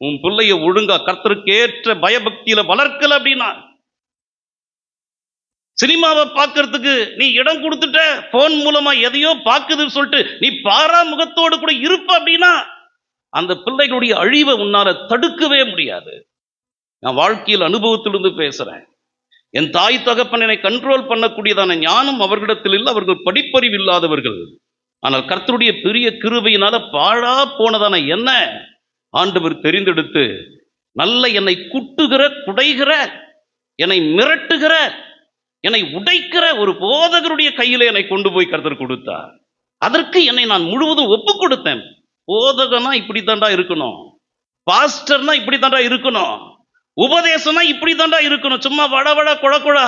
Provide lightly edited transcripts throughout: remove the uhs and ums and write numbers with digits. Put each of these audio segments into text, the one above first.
உன் பிள்ளைய ஒழுங்கா கர்த்தருக்கு ஏற்ற பயபக்தியில வளர்க்கல அப்படின்னா, சினிமாவை பார்க்கறதுக்கு நீ இடம் கொடுத்துட்ட, போன் மூலமா எதையோ பார்க்குதுன்னு சொல்லிட்டு நீ பாராமுகத்தோடு கூட இருப்ப அப்படின்னா, அந்த பிள்ளைகளுடைய அழிவை உன்னால தடுக்கவே முடியாது. நான் வாழ்க்கையில் அனுபவத்திலிருந்து பேசுறேன். என் தாய் தகப்பன் என்னை கண்ட்ரோல் பண்ணக்கூடியதான ஞானம் அவர்களிடத்தில் இல்லை, அவர்கள் படிப்பறிவு இல்லாதவர்கள். ஆனால் கர்த்தருடைய பெரிய கிருபையினால பாழா போனதான என்ன ஆண்டவர் தெரிந்தெடுத்து நல்ல என்னை குட்டுகிற, குடைகிற, என்னை மிரட்டுகிற, என்னை உடைக்கிற ஒரு போதகருடைய கையிலே என்னை கொண்டு போய் கர்த்தர் கொடுத்தார். அதற்கு என்னை நான் முழுவதும் ஒப்பு கொடுத்தேன். போதகனா இப்படி தாண்டா இருக்கணும், பாஸ்டர்னா இப்படி தாண்டா இருக்கணும், உபதேசம்னா இப்படி தாண்டா இருக்கணும், சும்மா வட குழ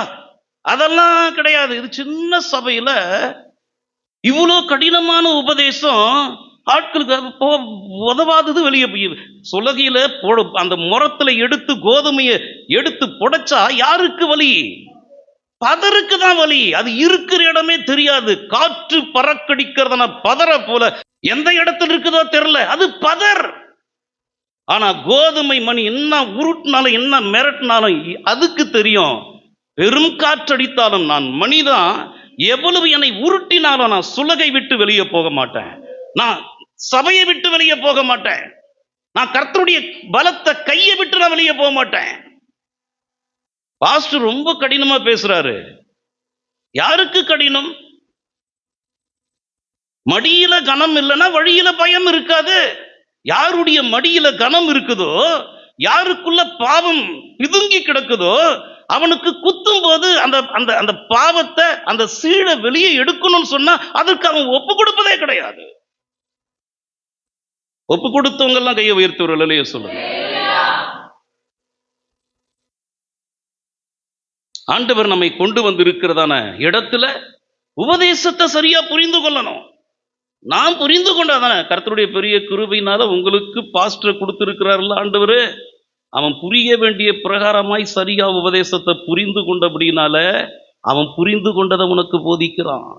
அதெல்லாம் கிடையாது. இது சின்ன சபையில இவ்வளோ கடினமான உபதேசம் ஆட்களுக்கு உதவாதது. வெளியே சுலகையில அந்த முரத்துல எடுத்து கோதுமையை எடுத்து புடைச்சா யாருக்கு வலி? பதருக்கு தான் வலி. அது இருக்கிற இடமே தெரியாது. காற்று பறக்கடிக்கிறதுனா பதற போல எந்த இடத்துல இருக்குதோ தெரியல, அது பதர். ஆனா கோதுமை மணி என்ன உருட்டினாலும் என்ன மிரட்டினாலும் அதுக்கு தெரியும். பெரும் காற்றடித்தாலும் நான் மணிதான், எவ்வளவு என்னை உருட்டினாலும் நான் சுலகை விட்டு வெளியே போக மாட்டேன், நான் சபையை விட்டு வெளியே போக மாட்டேன், நான் கர்த்தருடைய பலத்த கையை விட்டு நான் வெளியே போக மாட்டேன். பாஸ்டர் ரொம்ப கடினமா பேசுறாரு. யாருக்கு கடினம்? மடியில கனம் இல்லைன்னா வழியில பயம் இருக்காது. யாருடைய மடியில கனம் இருக்குதோ, யாருக்குள்ள பாவம் பிதுங்கி கிடக்குதோ, அவனுக்கு குத்தும் போது அந்த அந்த அந்த பாவத்தை, அந்த சீழை வெளியே எடுக்கணும்னு சொன்னா அதற்கு அவன் ஒப்பு கொடுப்பதே கிடையாது. ஒப்பு கொடுத்தவங்க எல்லாம் கையை உயர்த்துவர்களே சொல்லுங்க. ஆண்டவர் நம்மை கொண்டு வந்து இருக்கிறதான இடத்துல உபதேசத்தை சரியா புரிந்து கொள்ளணும். நான் புரிந்து கொண்டாதானே கர்த்தருடைய பெரிய கிருபையினால உங்களுக்கு பாஸ்டர் கொடுத்திருக்கிறார்ல ஆண்டவர். அவன் புரிய வேண்டிய பிரகாரமாய் சரியா உபதேசத்தை புரிந்து கொண்டபடினால அவன் புரிந்து கொண்டதை உனக்கு போதிக்கிறான்.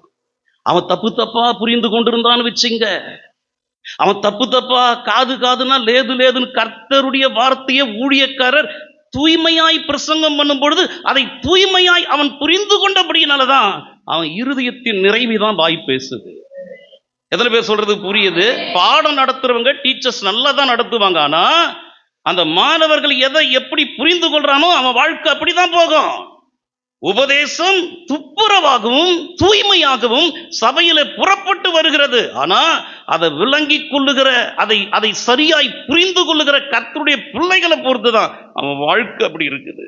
அவன் தப்பு தப்பா புரிந்து கொண்டிருந்தான்னு வச்சுங்க, அவன் தப்பு தப்பா காதுனா லேதுன்னு கர்த்தருடைய வார்த்தையை ஊழியக்காரர் தூய்மையாய் பிரசங்கம் பண்ணும் பொழுது அதை தூய்மையாய் அவன் புரிந்து கொண்டபடினாலதான் அவன் இருதயத்தின் நிறைவுதான் வாய் பேசுது. எத்தனை பேர் சொல்றது புரியுது? பாடம் நடத்துறவங்க டீச்சர்ஸ் நல்லா தான் நடத்துவாங்க. ஆனா அந்த மாணவர்கள் எதை எப்படி புரிந்து கொள்றானோ அவன் வாழ்க்கை அப்படிதான் போகும். உபதேசம் துப்புரவாகவும் தூய்மையாகவும் சபையில புறப்பட்டு வருகிறது. ஆனா அதை விளங்கி கொள்ளுகிற, அதை சரியாய் புரிந்து கொள்ளுகிற கர்த்தருடைய பிள்ளைகளை பொறுத்துதான் அவன் வாழ்க்கை அப்படி இருக்குது.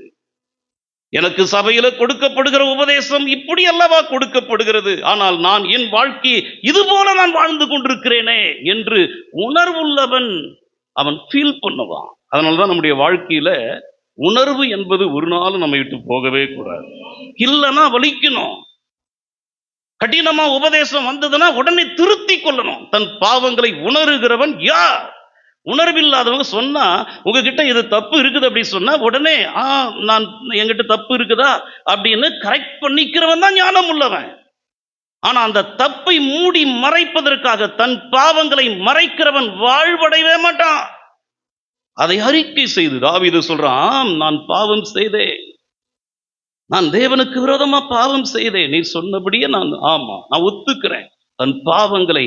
எனக்கு சபையில கொடுக்கப்படுகிற உபதேசம் இப்படி அல்லவா கொடுக்கப்படுகிறது, ஆனால் நான் என் வாழ்க்கையை இது போல நான் வாழ்ந்து கொண்டிருக்கிறேனே என்று உணர்வுள்ளவன் அவன் ஃபீல் பண்ணுவான். அதனாலதான் நம்முடைய வாழ்க்கையில உணர்வு என்பது ஒரு நாள் நம்ம விட்டு போகவே கூடாது. இல்லைன்னா வலிக்கணும். கடினமா உபதேசம் வந்ததுன்னா உடனே திருத்தி கொள்ளணும். தன் பாவங்களை உணர்கிறவன் யார்? உணர்வில்லாதவங்க சொன்னா உங்ககிட்ட இது தப்பு இருக்குது அப்படி சொன்னா உடனே நான் என்கிட்ட தப்பு இருக்குதா அப்படின்னு கரெக்ட் பண்ணிக்கிறவன் தான் ஞானம் உள்ளவன். ஆனா அந்த தப்பை மூடி மறைப்பதற்காக தன் பாவங்களை மறைக்கிறவன் வாழ்வடையவே மாட்டான். அதை அறிக்கை செய்து தாவீது சொல்றான், நான் பாவம் செய்தேன், நான் தேவனுக்கு விரோதமா பாவம் செய்தேன், நீ சொன்னபடியே நான் ஒத்துக்கிறேன். தன் பாவங்களை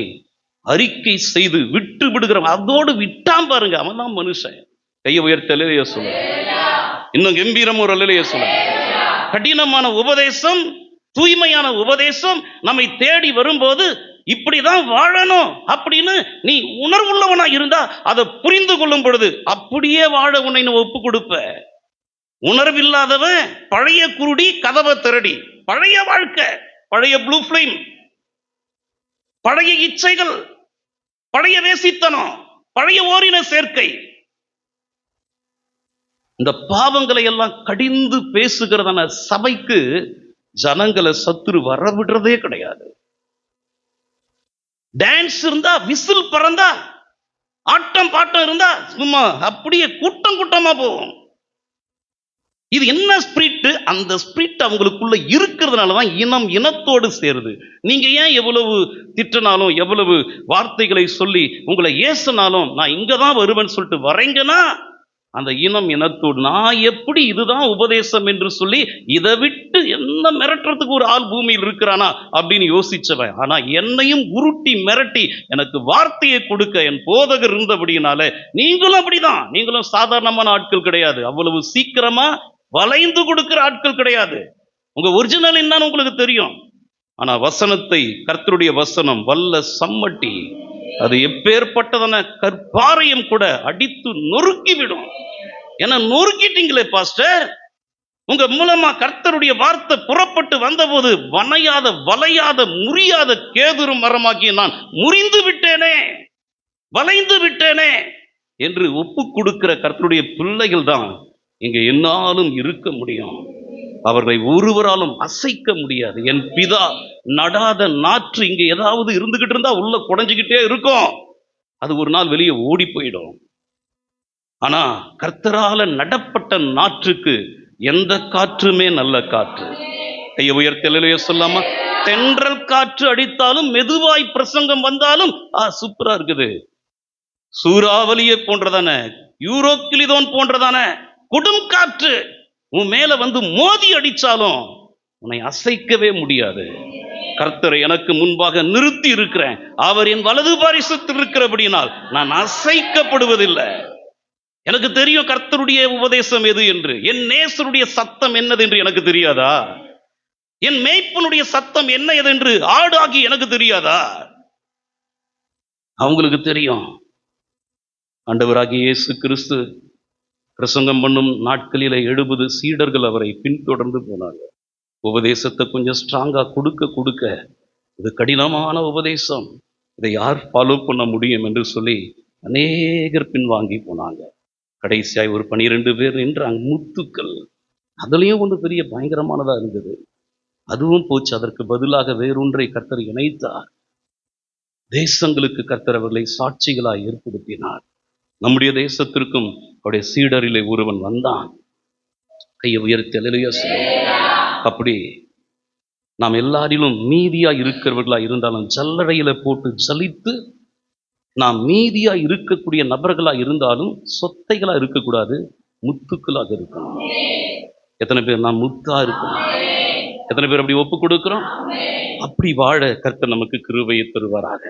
அறிக்கை செய்து விட்டு விடுகிறவன், அதோடு விட்டான் பாருங்க, அவன் தான் மனுஷன். கையை உயர்த்த அல்லேலூயா சொல்லுங்க. இன்னும் கம்பீரம் ஒரு அல்லேலூயா சொல்லுங்க. கடினமான உபதேசம், தூய்மையான உபதேசம் நம்மை தேடி வரும்போது இப்படிதான் வாழணும் அப்படின்னு நீ உணர்வுள்ளவனா இருந்தா அதை புரிந்து கொள்ளும் பொழுது அப்படியே வாழ உன்னை ஒப்பு கொடுப்ப. உணர்வில்லாதவன் பழைய குருடி கதவை திரடி, பழைய வாழ்க்கை, பழைய ப்ளூ ஃபிலிம், பழைய இச்சைகள், பழைய வேசித்தனம், பழைய ஓரின சேர்க்கை, இந்த பாவங்களை எல்லாம் கடிந்து பேசுகிறதான சபைக்கு ஜனங்களை சத்துரு வரவிடுறதே கிடையாது. டான்ஸ் இருந்தா, விசில் பறந்தா, ஆட்டம் பாட்டம் இருந்தா சும்மா அப்படியே கூட்டம் கூட்டமா போகும். இது என்ன ஸ்பிரிட்? அந்த ஸ்பிரிட் அவங்களுக்குள்ள இருக்கிறதுனாலதான் இனம் இனத்தோடு சேருது. நீங்க ஏன் எவ்வளவு திட்டினாலும் எவ்வளவு வார்த்தைகளை சொல்லி உங்களை ஏசினாலும் நான் இங்கதான் வருவேன்னு சொல்லிட்டு வரீங்கன்னா அந்த இனம் இனத்தோடு நான் எப்படி இதுதான் உபதேசம் என்று சொல்லி இதை விட்டு என்ன மிரட்டுறதுக்கு ஒரு ஆள் பூமியில் இருக்கிறானா அப்படின்னு யோசிச்சவன். ஆனா என்னையும் உருட்டி மிரட்டி எனக்கு வார்த்தையை கொடுக்க என் போதகர் இருந்தபடினால நீங்களும் அப்படிதான். நீங்களும் சாதாரணமான ஆட்கள் கிடையாது. அவ்வளவு சீக்கிரமா வளைந்து கொடுக்கிற ஆட்கள் கிடையாது. உங்க ஒரிஜினல் என்னன்னு உங்களுக்கு தெரியும். ஆனா வசனத்தை, கர்த்தருடைய வசனம் வல்ல சம்மட்டி, அது எப்பேற்பட்டதான கற்பாரையும் கூட அடித்து நொறுக்கி விடும். ஏன்னா நொறுக்கிட்டீங்களே பாஸ்டர், உங்க மூலமா கர்த்தருடைய வார்த்தை புறப்பட்டு வந்தபோது வளையாத வளையாத முறியாத கேதுரு மரமாகிய நான் முறிந்து விட்டேனே, வளைந்து விட்டேனே என்று ஒப்பு கொடுக்கிற கர்த்தருடைய பிள்ளைகள் தான் இங்க என்னாலும் இருக்க முடியும். அவர்களை ஒருவராலும் அசைக்க முடியாது. என் பிதா நடாத நாற்று இங்க ஏதாவது இருந்துகிட்டு இருந்தா உள்ள குடைஞ்சுக்கிட்டே இருக்கும். அது ஒரு நாள் வெளியே ஓடி போயிடும். ஆனா கர்த்தரால நடப்பட்ட நாற்றுக்கு எந்த காற்றுமே நல்ல காற்று. கையை உயர்த்தலையே சொல்லாமா? தென்றல் காற்று அடித்தாலும் மெதுவாய் பிரசங்கம் வந்தாலும் சூப்பரா இருக்குது. சூறாவளியை போன்றதான, யூரோக்கிலிதோன் போன்றதான கொடும் காற்று உன் மேல வந்து மோதி அடிச்சாலும் உன்னை அசைக்கவே முடியாது. கர்த்தரை எனக்கு முன்பாக நிறுத்தி இருக்கிறேன். அவர் என் வலது பாரிசத்தில் இருக்கிறபடினால் நான் அசைக்கப்படுவதில்லை. எனக்கு தெரியும் கர்த்தருடைய உபதேசம் எது என்று. என் நேசருடைய சத்தம் என்னது என்று எனக்கு தெரியாதா? என் மேய்ப்பனுடைய சத்தம் என்ன எது என்று ஆடாகி எனக்கு தெரியாதா? அவங்களுக்கு தெரியும். ஆண்டவராகிய இயேசு கிறிஸ்து பிரசங்கம் பண்ணும் நாட்களில 70 சீடர்கள் அவரை பின்தொடர்ந்து போனாங்க. உபதேசத்தை கொஞ்சம் ஸ்ட்ராங்கா கொடுக்க இது கடினமான உபதேசம், இதை யார் ஃபாலோ பண்ண முடியும் என்று சொல்லி அநேகர் பின்வாங்கி போனாங்க. கடைசியாய் ஒரு 12 பேர் நின்றாங்க, முத்துக்கள். அதுலயும் ஒன்று பெரிய பயங்கரமானதா இருந்தது. அதுவும் போச்சு. அதற்கு பதிலாக வேறொன்றை கர்த்தர் இணைத்தார். தேசங்களுக்கு கர்த்தர் அவர்களை சாட்சிகளாய் ஏற்படுத்தினார். நம்முடைய தேசத்திற்கும் அவருடைய சீடரிலே ஒருவன் வந்தான். கையை உயர்த்தி அல்லேலூயா சொல்லுங்க. அப்படி நாம் எல்லாரிலும் மீதியா இருக்கிறவர்களா இருந்தாலும் ஜல்லடையில போட்டு ஜலித்து நாம் மீதியா இருக்கக்கூடிய நபர்களா இருந்தாலும் சொத்தைகளா இருக்கக்கூடாது, முத்துக்களாக இருக்கணும். எத்தனை பேர் நாம் முத்தா இருக்கணும்? எத்தனை பேர் அப்படி ஒப்பு கொடுக்கிறோம்? அப்படி வாழ கர்த்தர் நமக்கு கிருபையை தருவாராக.